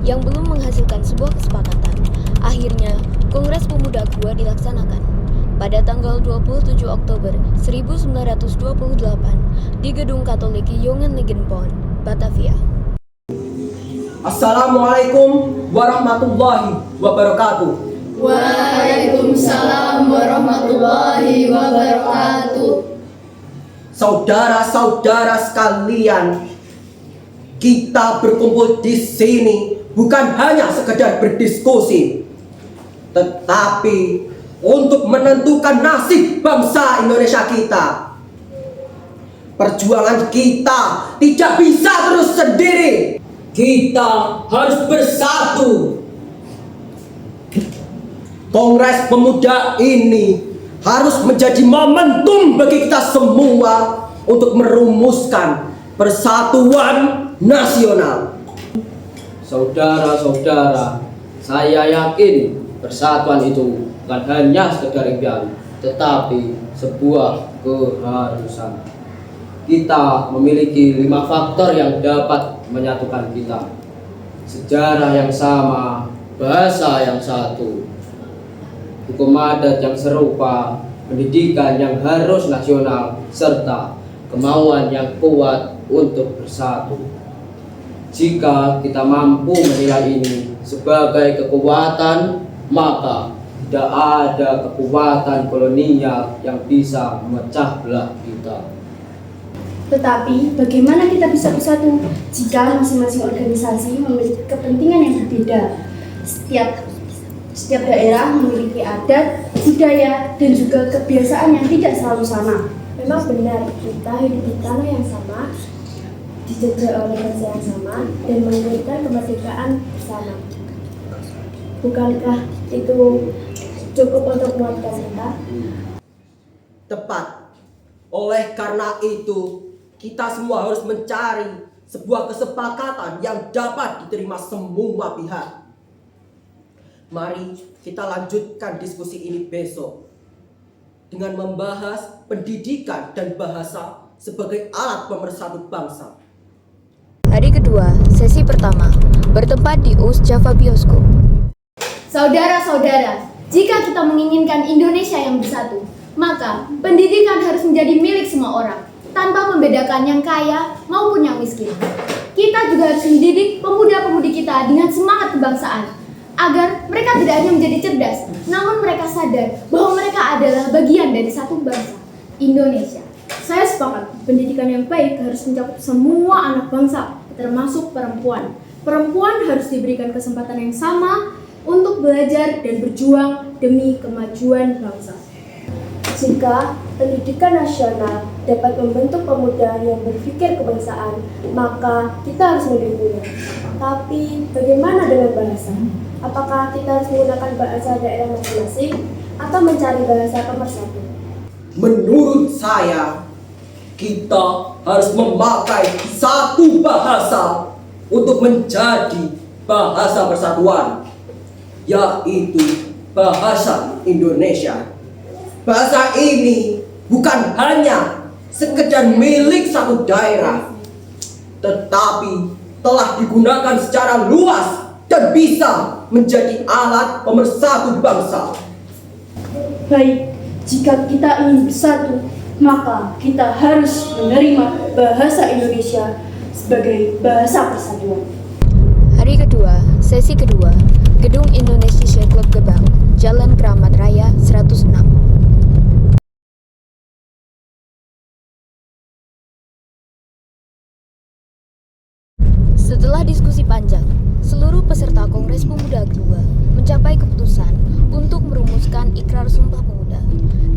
yang belum menghasilkan sebuah kesepakatan. Akhirnya, Kongres Pemuda Akua dilaksanakan pada tanggal 27 Oktober 1928 di Gedung Katolik Jongenligenpon, Batavia. Assalamualaikum warahmatullahi wabarakatuh. Waalaikumsalam warahmatullahi wabarakatuh. Saudara-saudara sekalian, kita berkumpul di sini bukan hanya sekedar berdiskusi, tetapi untuk menentukan nasib bangsa Indonesia kita. Perjuangan kita tidak bisa terus sendiri. Kita harus bersatu. Kongres Pemuda ini harus menjadi momentum bagi kita semua untuk merumuskan persatuan nasional. Saudara-saudara, saya yakin persatuan itu bukan hanya sekedar impian, tetapi sebuah keharusan. Kita memiliki 5 faktor yang dapat menyatukan kita. Sejarah yang sama, bahasa yang satu, hukum adat yang serupa, pendidikan yang harus nasional, serta kemauan yang kuat untuk bersatu. Jika kita mampu menilai ini sebagai kekuatan, maka tidak ada kekuatan kolonial yang bisa memecah belah kita. Tetapi bagaimana kita bisa bersatu jika masing-masing organisasi memiliki kepentingan yang berbeda? Setiap daerah memiliki adat, budaya, dan juga kebiasaan yang tidak selalu sama. Memang benar, kita hidup di tanah yang sama, dijajah oleh bangsa yang sama, dan menginginkan kemerdekaan bersama. Bukankah itu cukup untuk menguatkan kita? Tepat. Oleh karena itu, kita semua harus mencari sebuah kesepakatan yang dapat diterima semua pihak. Mari kita lanjutkan diskusi ini besok dengan membahas pendidikan dan bahasa sebagai alat pemersatu bangsa. Hari kedua, sesi pertama, bertempat di US Java Bioskop. Saudara-saudara, jika kita menginginkan Indonesia yang bersatu, maka pendidikan harus menjadi milik semua orang, tanpa membedakan yang kaya maupun yang miskin. Kita juga harus mendidik pemuda-pemudi kita dengan semangat kebangsaan, agar mereka tidak hanya menjadi cerdas, namun mereka sadar bahwa mereka adalah bagian dari satu bangsa, Indonesia. Saya sepakat, pendidikan yang baik harus mencakup semua anak bangsa, termasuk perempuan. Perempuan harus diberikan kesempatan yang sama untuk belajar dan berjuang demi kemajuan bangsa. Jika pendidikan nasional dapat membentuk pemuda yang berpikir kebangsaan, maka kita harus mendukungnya. Tapi bagaimana dengan bahasa? Apakah kita harus menggunakan bahasa daerah masing-masing atau mencari bahasa pemersatu? Menurut saya, kita harus memakai satu bahasa untuk menjadi bahasa persatuan, yaitu bahasa Indonesia. Bahasa ini bukan hanya sekedar milik satu daerah, tetapi telah digunakan secara luas dan bisa menjadi alat pemersatu bangsa. Baik, jika kita ingin bersatu, maka kita harus menerima bahasa Indonesia sebagai bahasa persatuan. Hari kedua, sesi kedua, Gedung Indonesia Club Gebang, Jalan Keramat Raya 106. Setelah diskusi panjang, seluruh peserta Kongres Pemuda Akua mencapai keputusan untuk merumuskan Ikrar Sumpah Pemuda,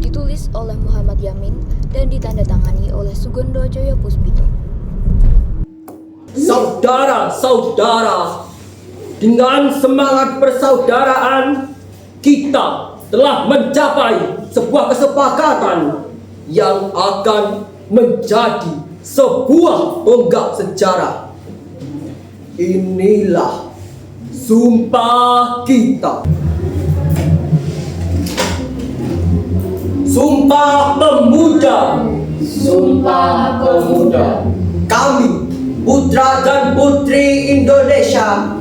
ditulis oleh Muhammad Yamin dan ditandatangani oleh Sugondo Joyo Puspito. Saudara-saudara, dengan semangat persaudaraan, kita telah mencapai sebuah kesepakatan yang akan menjadi sebuah tonggak sejarah. Inilah sumpah kita. Sumpah Pemuda. Sumpah Pemuda. Kami, putra dan putri Indonesia,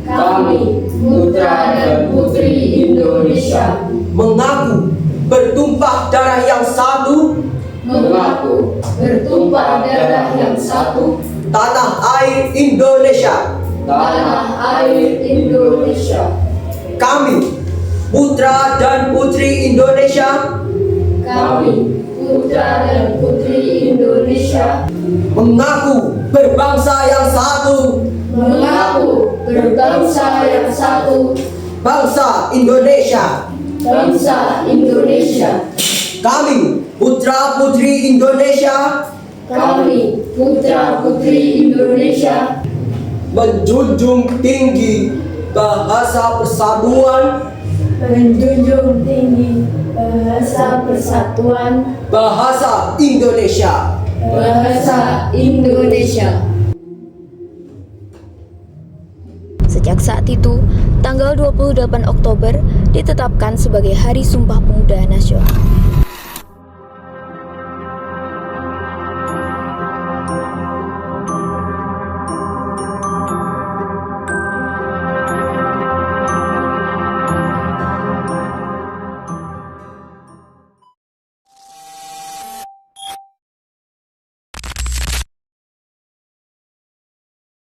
Kami, putra dan putri Indonesia, mengaku bertumpah darah yang satu, mengaku bertumpah darah yang satu, tanah air Indonesia. tanah air Indonesia. Kami, putra dan putri Indonesia, Kami, putra dan putri Indonesia, mengaku berbangsa yang satu, mengaku berbangsa yang satu, bangsa Indonesia. bangsa Indonesia. Kami, putra putri Indonesia, Kami, putra putri Indonesia, menjunjung tinggi bahasa persatuan, menjunjung tinggi bahasa persatuan, bahasa Indonesia. bahasa Indonesia. Sejak saat itu, tanggal 28 Oktober ditetapkan sebagai Hari Sumpah Pemuda Nasional.